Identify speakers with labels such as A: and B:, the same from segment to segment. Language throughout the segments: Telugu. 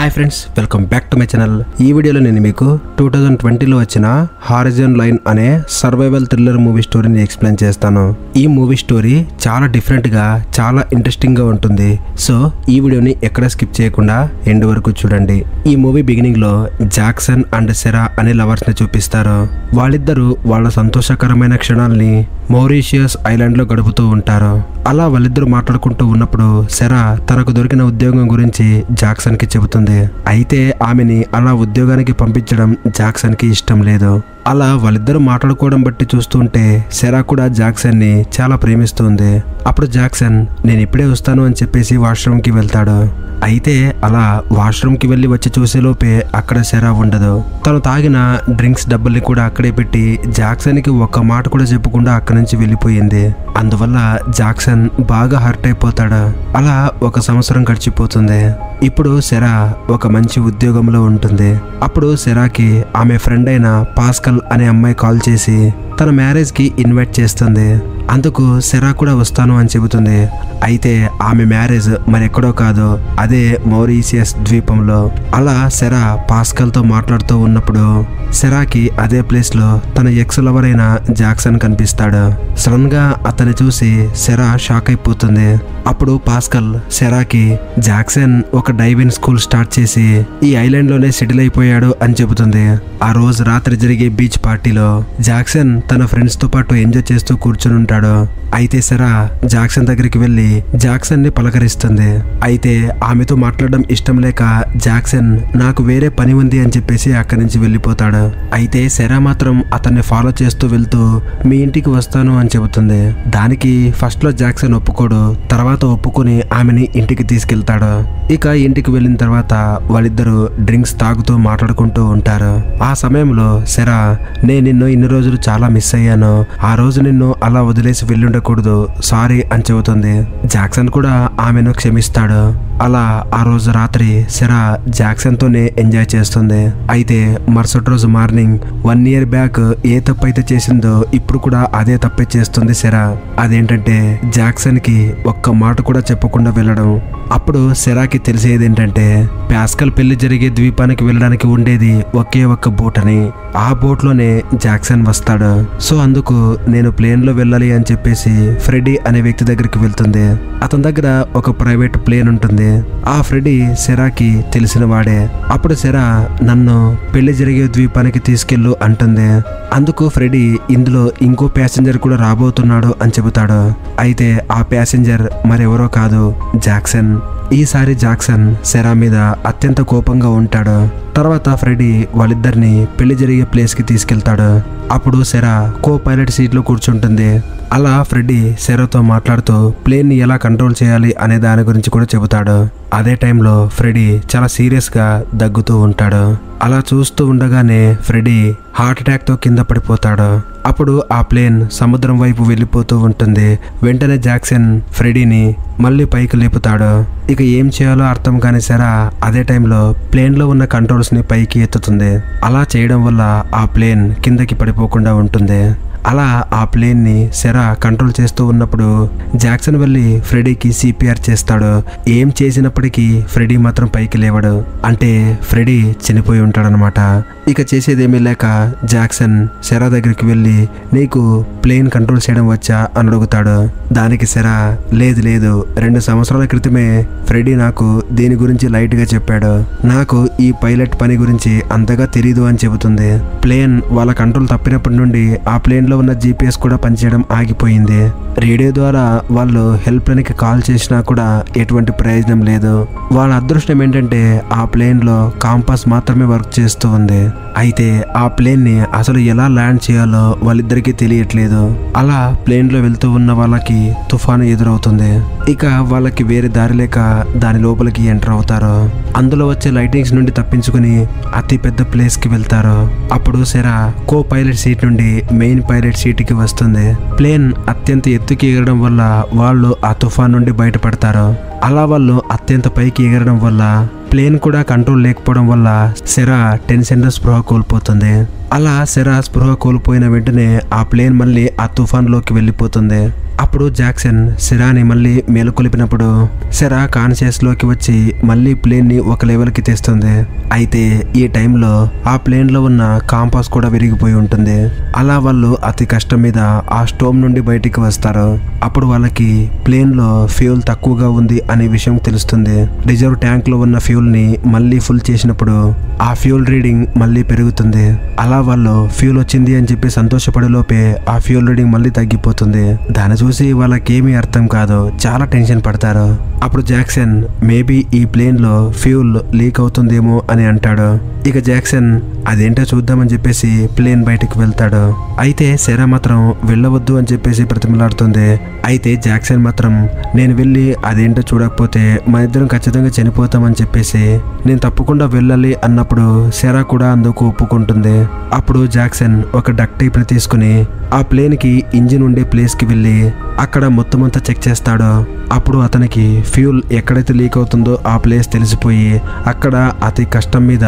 A: Hi friends, welcome back to my channel. ఈ వీడియోలో నేను మీకు 2020లో వచ్చిన హారిజన్ లైన్ అనే సర్వైవల్ థ్రిల్లర్ మూవీ స్టోరీని ఎక్స్ప్లెయిన్ చేస్తాను. ఈ మూవీ స్టోరీ చాలా డిఫరెంట్గా, చాలా ఇంట్రెస్టింగ్గా ఉంటుంది. సో ఈ వీడియోని ఎక్కడ స్కిప్ చేయకుండా ఎండ్ వరకు చూడండి. ఈ మూవీ బిగినింగ్లో జాక్సన్ అండ్ సెరా అనే లవర్స్ని చూపిస్తారు. వాళ్ళిద్దరూ వాళ్ళ సంతోషకరమైన క్షణాల్ని మౌరీషియస్ ఐలాండ్లో గడుపుతూ ఉంటారు. అలా వాళ్ళిద్దరూ మాట్లాడుకుంటూ ఉన్నప్పుడు సెరా తనకు దొరికిన ఉద్యోగం గురించి జాక్సన్కి చెబుతుంది. అయితే ఆమెని అలా ఉద్యోగానికి పంపించడం జాక్సన్కి ఇష్టం లేదు. అలా వాళ్ళిద్దరూ మాట్లాడుకోవడం బట్టి చూస్తుంటే సెరా కూడా జాక్సన్ని చాలా ప్రేమిస్తుంది. అప్పుడు జాక్సన్ నేను ఇప్పుడే వస్తాను అని చెప్పేసి వాష్రూమ్కి వెళ్తాడు. అయితే అలా వాష్రూమ్కి వెళ్ళి వచ్చి చూసేలోపే అక్కడ సెరా ఉండదు. తను తాగిన డ్రింక్స్ డబ్బుల్ని కూడా అక్కడే పెట్టి జాక్సన్కి ఒక్క మాట కూడా చెప్పకుండా అక్కడి నుంచి వెళ్ళిపోయింది. అందువల్ల జాక్సన్ బాగా హర్ట్ అయిపోతాడు. అలా 1 సంవత్సరం గడిచిపోతుంది. ఇప్పుడు సెరా ఒక మంచి ఉద్యోగంలో ఉంటుంది. అప్పుడు సెరాకి ఆమె ఫ్రెండ్ అయిన పాస్కల్ అనే అమ్మాయి కాల్ చేసి తన మ్యారేజ్కి ఇన్వైట్ చేస్తుంది. అందుకు సెరా కూడా వస్తాను అని చెబుతుంది. అయితే ఆమె మ్యారేజ్ మరెక్కడో కాదు, అదే మౌరీషియస్ ద్వీపంలో. అలా సెరా పాస్కల్తో మాట్లాడుతూ ఉన్నప్పుడు సెరాకి అదే ప్లేస్లో తన ఎక్స్ లవర్ అయిన జాక్సన్ కనిపిస్తాడు. సడన్ గా అతన్ని చూసి సెరా షాక్ అయిపోతుంది. అప్పుడు పాస్కల్ సెరాకి జాక్సన్ ఒక డైవింగ్ స్కూల్ స్టార్ట్ చేసి ఈ ఐలాండ్ లోనే సెటిల్ అయిపోయాడు అని చెబుతుంది. ఆ రోజు రాత్రి జరిగే బీచ్ పార్టీలో జాక్సన్ తన ఫ్రెండ్స్ తో పాటు ఎంజాయ్ చేస్తూ కూర్చుని ఉంటాడు. అయితే సెరా జాక్సన్ దగ్గరికి వెళ్లి జాక్సన్ ని పలకరిస్తుంది. అయితే ఆమెతో మాట్లాడడం ఇష్టం లేక జాక్సన్ నాకు వేరే పని ఉంది అని చెప్పేసి అక్కడి నుంచి వెళ్ళిపోతాడు. అయితే సెరా మాత్రం అతన్ని ఫాలో చేస్తూ వెళ్తూ మీ ఇంటికి వస్తాను అని చెబుతుంది. దానికి ఫస్ట్ లో జాక్సన్ ఒప్పుకోడు. తర్వాత ఒప్పుకొని ఆమెని ఇంటికి తీసుకెళ్తాడు. ఇక ఇంటికి వెళ్ళిన తర్వాత వాళ్ళిద్దరూ డ్రింక్స్ తాగుతూ మాట్లాడుకుంటూ ఉంటారు. ఆ సమయంలో సెరా నేను నిన్ను ఇన్ని రోజులు చాలా మిస్ అయ్యాను, ఆ రోజు నిన్ను అలా వదిలేసి వెళ్ళుండకూడదు, సారీ అని చెబుతుంది. జాక్సన్ కూడా ఆమెను క్షమిస్తాడు. అలా ఆ రోజు రాత్రి సెరా జాక్సన్ తోనే ఎంజాయ్ చేస్తుంది. అయితే మరుసటి రోజు మార్నింగ్ 1 year బ్యాక్ ఏ తప్పు అయితే చేసిందో ఇప్పుడు కూడా అదే తప్పే చేస్తుంది సెరా. అదేంటంటే జాక్సన్ కి ఒక్క మాట కూడా చెప్పకుండా వెళ్ళడం. అప్పుడు సెరాకి తెలిసేది ఏంటంటే పాస్కల్ పెళ్లి జరిగే ద్వీపానికి వెళ్ళడానికి ఉండేది ఒకే ఒక్క బోట్ అని. ఆ బోట్ లోనే జాక్సన్ వస్తాడు. సో అందుకు నేను ప్లేన్ లో వెళ్ళాలి అని చెప్పేసి ఫ్రెడీ అనే వ్యక్తి దగ్గరికి వెళ్తుంది. అతని దగ్గర ఒక ప్రైవేట్ ప్లేన్ ఉంటుంది. ఆ ఫ్రెడీ సెరాకి తెలిసిన వాడే. అప్పుడు సెరా నన్ను పెళ్లి జరిగే ద్వీపానికి తీసుకెళ్ళు అంటుంది. అందుకు ఫ్రెడీ ఇందులో ఇంకో ప్యాసింజర్ కూడా రాబోతున్నాడు అని చెబుతాడు. అయితే ఆ ప్యాసింజర్ మరెవరో కాదు, జాక్సన్. ఈసారి జాక్సన్ సెరా మీద అత్యంత కోపంగా ఉంటాడు. తర్వాత ఫ్రెడీ వాళ్ళిద్దరిని పెళ్లి జరిగే ప్లేస్ కి తీసుకెళ్తాడు. అప్పుడు సెరా కో పైలట్ సీట్ లో కూర్చుంటుంది. అలా ఫ్రెడీ సెరాతో మాట్లాడుతూ ప్లేన్ ని ఎలా కంట్రోల్ చేయాలి అనే దాని గురించి కూడా చెబుతాడు. అదే టైంలో ఫ్రెడీ చాలా సీరియస్ గా దగ్గుతూ ఉంటాడు. అలా చూస్తూ ఉండగానే ఫ్రెడీ హార్ట్ అటాక్ తో కింద పడిపోతాడు. అప్పుడు ఆ ప్లేన్ సముద్రం వైపు వెళ్ళిపోతూ ఉంటుంది. వెంటనే జాక్సన్ ఫ్రెడీని మళ్ళీ పైకి లేపుతాడు. ఇక ఏం చేయాలో అర్థం కాని సెరా అదే టైంలో ప్లేన్ లో ఉన్న కంట్రోల్స్ ని పైకి ఎత్తుతుంది. అలా చేయడం వల్ల ఆ ప్లేన్ కిందకి పడిపోకుండా ఉంటుంది. అలా ఆ ప్లేన్ ని సెరా కంట్రోల్ చేస్తూ ఉన్నప్పుడు జాక్సన్ వెళ్ళి ఫ్రెడీకి సిపిఆర్ చేస్తాడు. ఏం చేసినప్పటికీ ఫ్రెడీ మాత్రం పైకి లేవడు. అంటే ఫ్రెడీ చనిపోయి ఉంటాడనమాట. ఇక చేసేదేమీ లేక జాక్సన్ సెరా దగ్గరికి వెళ్ళి నీకు ప్లేన్ కంట్రోల్ చేయడం వచ్చా అని అడుగుతాడు. దానికి సెరా లేదు 2 సంవత్సరాల క్రితమే ఫ్రెడీ నాకు దీని గురించి లైట్ గా చెప్పాడు, నాకు ఈ పైలట్ పని గురించి అంతగా తెలీదు అని చెబుతుంది. ప్లేన్ వాళ్ళ కంట్రోల్ తప్పినప్పటి నుండి ఆ ప్లేన్ లో ఉన్న GPS కూడా పనిచేయడం ఆగిపోయింది. రేడియో ద్వారా వాళ్ళు హెల్ప్ లైన్ కి కాల్ చేసినా కూడా ఎటువంటి ప్రయోజనం లేదు. వాళ్ళ అదృష్టం ఏంటంటే ఆ ప్లేన్ లో కాంపాస్ మాత్రమే వర్క్ చేస్తూ ఉంది. అయితే ఆ ప్లేన్ ని అసలు ఎలా ల్యాండ్ చేయాలో వాళ్ళిద్దరికీ తెలియట్లేదు. అలా ప్లేన్ లో వెళ్తూ ఉన్న వాళ్ళకి తుఫాను ఎదురవుతుంది. ఇక వాళ్ళకి వేరే దారి లేక దాని లోపలికి ఎంటర్ అవుతారు. అందులో వచ్చే లైటింగ్స్ నుండి తప్పించుకుని అతి పెద్ద ప్లేస్ కి వెళ్తారు. అప్పుడు సెరా కో పైలట్ సీట్ నుండి మెయిన్ పైలట్ సీట్ కి వస్తుంది. ప్లేన్ అత్యంత ఎత్తుకి ఎగరడం వల్ల వాళ్ళు ఆ తుఫాన్ నుండి బయటపడతారు. అలా వాళ్ళు అత్యంత పైకి ఎగరడం వల్ల ప్లేన్ కూడా కంట్రోల్ లేకపోవడం వల్ల సెరా టెన్షన్ స్పృహ కోల్పోతుంది. అలా సెరా స్పృహ కోల్పోయిన వెంటనే ఆ ప్లేన్ మళ్ళీ ఆ తుఫాన్ లోకి వెళ్ళిపోతుంది. అప్పుడు జాక్సన్ సెరాని మళ్ళీ మేలుకొలిపినప్పుడు సెరా కాన్షియస్ లోకి వచ్చి మళ్ళీ ప్లేన్ ని ఒక లెవెల్ కి తెస్తుంది. అయితే ఈ టైంలో ఆ ప్లేన్ లో ఉన్న కాంపాస్ కూడా విరిగిపోయి ఉంటుంది. అలా వాళ్ళు అతి కష్టం మీద ఆ స్టోమ్ నుండి బయటికి వస్తారు. అప్పుడు వాళ్ళకి ప్లేన్ లో ఫ్యూల్ తక్కువగా ఉంది అనే విషయం తెలుస్తుంది. రిజర్వ్ ట్యాంక్ లో ఉన్న ఫ్యూల్ ని మళ్ళీ ఫుల్ చేసినప్పుడు ఆ ఫ్యూల్ రీడింగ్ మళ్ళీ పెరుగుతుంది. అలా వాళ్ళు ఫ్యూల్ వచ్చింది అని చెప్పి సంతోషపడే లోపే ఆ ఫ్యూల్ రీడింగ్ మళ్ళీ తగ్గిపోతుంది. దాన్ని చూసి వాళ్ళకేమీ అర్థం కాదు, చాలా టెన్షన్ పడతారు. అప్పుడు జాక్సన్ మేబీ ఈ ప్లేన్ లో ఫ్యూల్ లీక్ అవుతుందేమో అని అంటాడు. ఇక జాక్సన్ అదేంటో చూద్దామని చెప్పేసి ప్లేన్ బయటికి వెళ్తాడు. అయితే సెరా మాత్రం వెళ్ళవద్దు అని చెప్పేసి ప్రతిమలాడుతుంది. అయితే జాక్సన్ మాత్రం నేను వెళ్ళి అదేంటో చూడకపోతే మన ఇద్దరం ఖచ్చితంగా చనిపోతామని చెప్పేసి నేను తప్పకుండా వెళ్ళాలి అన్నప్పుడు సెరా కూడా అందుకు ఒప్పుకుంటుంది. అప్పుడు జాక్సన్ ఒక డక్ట్ టేప్ ని తీసుకుని ఆ ప్లేన్ కి ఇంజిన్ ఉండే ప్లేస్ కి వెళ్ళి అక్కడ మొత్తం అంతా చెక్ చేస్తాడు. అప్పుడు అతనికి ఫ్యూల్ ఎక్కడైతే లీక్ అవుతుందో ఆ ప్లేస్ తెలిసిపోయి అక్కడ అతి కష్టం మీద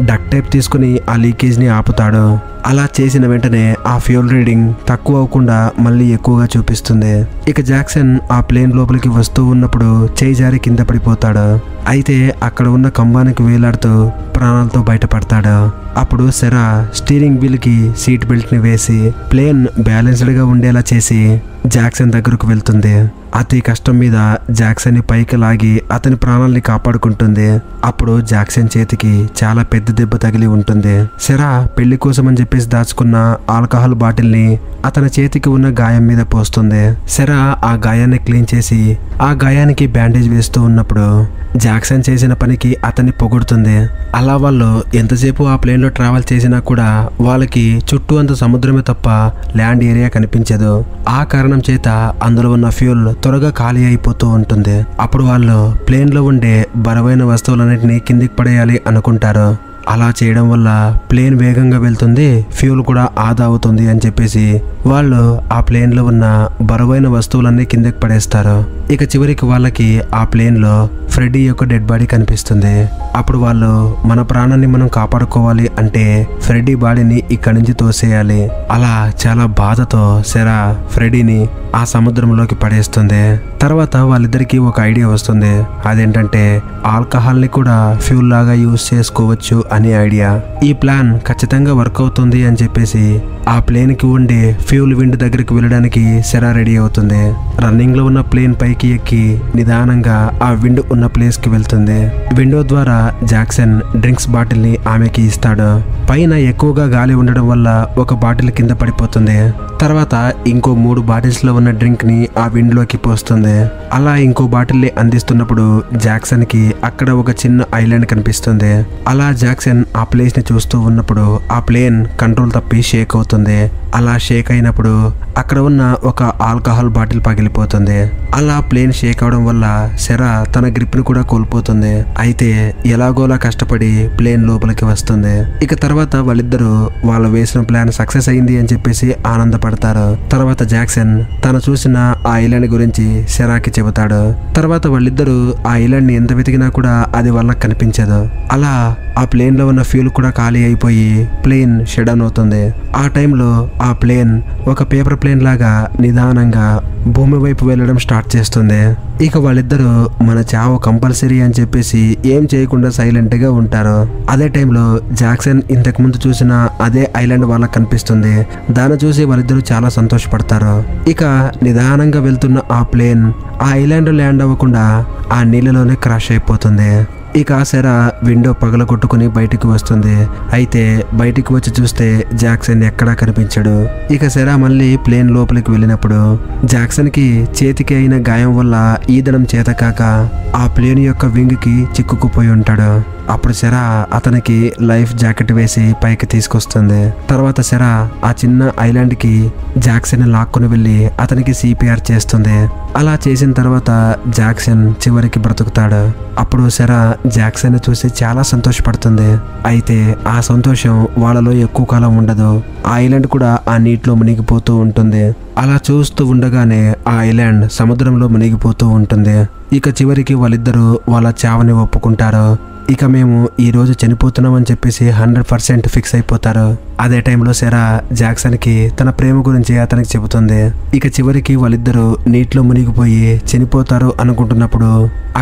A: డక్ట్ టేప్ తీసుకుని ఆ లీకేజ్ ని ఆపుతాడు. అలా చేసిన వెంటనే ఆ ఫ్యూల్ రీడింగ్ తక్కువ అవ్వకుండా మళ్ళీ ఎక్కువగా చూపిస్తుంది. ఇక జాక్సన్ ఆ ప్లేన్ లోపలికి వస్తూ ఉన్నప్పుడు చేయి జారి కింద పడిపోతాడు. అయితే అక్కడ ఉన్న కంబానికి వేలాడుతూ ప్రాణాలతో బయటపడతాడు. అప్పుడు సెరా స్టీరింగ్ వీల్ కి సీట్ బెల్ట్ ని వేసి ప్లేన్ బ్యాలెన్స్డ్ గా ఉండేలా చేసి జాక్సన్ దగ్గరకు వెళ్తుంది. అతి కష్టం మీద జాక్సన్ ని పైకి లాగి అతని ప్రాణాలని కాపాడుకుంటుంది. అప్పుడు జాక్సన్ చేతికి చాలా పెద్ద దెబ్బ తగిలి ఉంటుంది. సెరా పెళ్లి కోసం అని చెప్పేసి దాచుకున్న ఆల్కహాల్ బాటిల్ ని అతని చేతికి ఉన్న గాయం మీద పోస్తుంది. సెరా ఆ గాయాన్ని క్లీన్ చేసి ఆ గాయానికి బ్యాండేజ్ వేస్తూ ఉన్నప్పుడు జాక్సన్ చేసిన పనికి అతన్ని పొగుడుతుంది. అలా వాళ్ళు ఎంతసేపు ఆ ప్లేన్ లో ట్రావెల్ చేసినా కూడా వాళ్ళకి చుట్టూ అంత సముద్రమే తప్ప ల్యాండ్ ఏరియా కనిపించదు. ఆ కారణం చేత అందులో ఉన్న ఫ్యూల్ త్వరగా ఖాళీ అయిపోతూ ఉంటుంది. అప్పుడు వాళ్ళు ప్లేన్ లో ఉండే బరువైన వస్తువులన్నింటినీ కిందికి పడేయాలి అనుకుంటారు. అలా చేయడం వల్ల ప్లేన్ వేగంగా వెళ్తుంది, ఫ్యూల్ కూడా ఆదా అవుతుంది అని చెప్పేసి వాళ్ళు ఆ ప్లేన్ లో ఉన్న బరువైన వస్తువులన్నీ కిందకి పడేస్తారు. ఇక చివరికి వాళ్ళకి ఆ ప్లేన్ లో ఫ్రెడీ యొక్క డెడ్ బాడీ కనిపిస్తుంది. అప్పుడు వాళ్ళు మన ప్రాణాన్ని మనం కాపాడుకోవాలి అంటే ఫ్రెడీ బాడీని ఇక్కడి నుంచి తోసేయాలి. అలా చాలా బాధతో సెరా ఫ్రెడీని ఆ సముద్రంలోకి పడేస్తుంది. తర్వాత వాళ్ళిద్దరికి ఒక ఐడియా వస్తుంది. అదేంటంటే ఆల్కహాల్ ని కూడా ఫ్యూల్ లాగా యూజ్ చేసుకోవచ్చు అనే ఐడియా. ఈ ప్లాన్ ఖచ్చితంగా వర్క్ అవుతుంది అని చెప్పేసి ఆ ప్లేన్ కి ఉండే ఫ్యూల్ విండ్ దగ్గరికి వెళ్ళడానికి సెరా రెడీ అవుతుంది. రన్నింగ్ లో ఉన్న ప్లేన్ పైకి ఎక్కి నిదానంగా ఆ విండ్ ఉన్న ప్లేస్ కి వెళ్తుంది. విండో ద్వారా జాక్సన్ డ్రింక్స్ బాటిల్ ని ఆమెకి ఇస్తాడు. పైన ఎక్కువగా గాలి ఉండడం వల్ల ఒక బాటిల్ కింద పడిపోతుంది. తర్వాత ఇంకో 3 బాటిల్స్ లో ఉన్న డ్రింక్ ని ఆ విండ్ లోకి పోస్తుంది. అలా ఇంకో బాటిల్ ని అందిస్తున్నప్పుడు జాక్సన్ కి అక్కడ ఒక చిన్న ఐలాండ్ కనిపిస్తుంది. అలా జాక్సన్ ఆ ప్లేస్ ని చూస్తూ ఉన్నప్పుడు ఆ ప్లేన్ కంట్రోల్ తప్పి షేక్ అవుతుంది. అలా షేక్ అయినప్పుడు అక్కడ ఉన్న ఒక ఆల్కహాల్ బాటిల్ పగిలిపోతుంది. అలా ప్లేన్ షేక్ అవడం వల్ల సెరా తన గ్రిప్ ని కూడా కోల్పోతుంది. అయితే ఎలాగోలా కష్టపడి ప్లేన్ లోపలికి వస్తుంది. ఇక తర్వాత వాళ్ళిద్దరూ వాళ్ళు వేసిన ప్లాన్ సక్సెస్ అయింది అని చెప్పేసి ఆనందపడతారు. తర్వాత జాక్సన్ తను చూసిన ఆ ఐలాండ్ గురించి సెరాకి చెబుతాడు. తర్వాత వాళ్ళిద్దరూ ఆ ఐలాండ్ ని ఎంత వెతికినా కూడా అది వాళ్ళకి కనిపించదు. అలా ఆ ప్లేన్ లో ఉన్న ఫ్యూల్ కూడా ఖాళీ అయిపోయి ప్లేన్ షట్ డౌన్ అవుతుంది. ఆ టైంలో ఆ ప్లేన్ ఒక పేపర్ ప్లేన్ లాగా నిదానంగా భూమి వైపు వెళ్ళడం స్టార్ట్ చేస్తుంది. ఇక వాళ్ళిద్దరూ మన చావు కంపల్సరీ అని చెప్పేసి ఏం చేయకుండా సైలెంట్ గా ఉంటారు. అదే టైంలో జాక్సన్ ఇంతకు ముందు చూసిన అదే ఐలాండ్ వాళ్ళకి కనిపిస్తుంది. దాన్ని చూసి వాళ్ళిద్దరూ చాలా సంతోషపడతారు. ఇక నిదానంగా వెళ్తున్న ఆ ప్లేన్ ఆ ఐలాండ్ ల్యాండ్ అవ్వకుండా ఆ నీళ్ళలోనే క్రాష్ అయిపోతుంది. ఇక సెరా విండో పగలగొట్టుకుని బయటికి వస్తుంది. అయితే బయటికి వచ్చి చూస్తే జాక్సన్ ఎక్కడా కనిపించడు. ఇక సెరా మళ్ళీ ప్లేన్ లోపలికి వెళ్ళినప్పుడు జాక్సన్ కి చేతికి అయిన గాయం వల్ల ఈదడం చేతకాక ఆ ప్లేన్ యొక్క వింగ్ కి చిక్కుకుపోయి ఉంటాడు. అప్పుడు సెరా అతనికి లైఫ్ జాకెట్ వేసి పైకి తీసుకొస్తుంది. తర్వాత సెరా ఆ చిన్న ఐలాండ్ కి జాక్సన్ లాక్కుని వెళ్ళి అతనికి సిపిఆర్ చేస్తుంది. అలా చేసిన తర్వాత జాక్సన్ చివరికి బ్రతుకుతాడు. అప్పుడు సెరా జాక్సన్ చూసి చాలా సంతోషపడుతుంది. అయితే ఆ సంతోషం వాళ్ళలో ఎక్కువ కాలం ఉండదు. ఆ ఐలాండ్ కూడా ఆ నీటిలో మునిగిపోతూ ఉంటుంది. అలా చూస్తూ ఉండగానే ఆ ఐలాండ్ సముద్రంలో మునిగిపోతూ ఉంటుంది. ఇక చివరికి వాళ్ళిద్దరూ వాళ్ళ చావని ఒప్పుకుంటారు. ఇక మేము ఈ రోజు చనిపోతున్నాం అని చెప్పేసి 100% ఫిక్స్ అయిపోతారు. అదే టైంలో సెరా జాక్సన్ కి తన ప్రేమ గురించి అతనికి చెబుతుంది. ఇక చివరికి వాళ్ళిద్దరూ నీటిలో మునిగిపోయి చనిపోతారు అనుకుంటున్నప్పుడు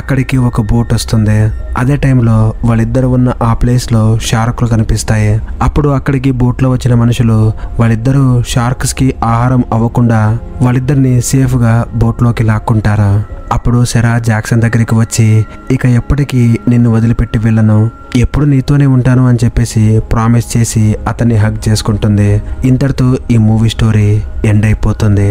A: అక్కడికి ఒక బోట్ వస్తుంది. అదే టైంలో వాళ్ళిద్దరు ఉన్న ఆ ప్లేస్ లో షార్కులు కనిపిస్తాయి. అప్పుడు అక్కడికి బోట్ లో వచ్చిన మనుషులు వాళ్ళిద్దరూ షార్క్స్ కి ఆహారం అవ్వకుండా వాళ్ళిద్దరిని సేఫ్ గా బోట్ లోకి లాక్కుంటారు. అప్పుడు సెరా జాక్సన్ దగ్గరికి వచ్చి ఇక ఎప్పటికీ నిన్ను వదిలిపెట్టి వెళ్ళను, ఎప్పుడు నీతోనే ఉంటాను అని చెప్పేసి ప్రామిస్ చేసి అతన్ని హగ్ చేసుకుంటుంది. ఇంతటితో ఈ మూవీ స్టోరీ ఎండ్ అయిపోతుంది.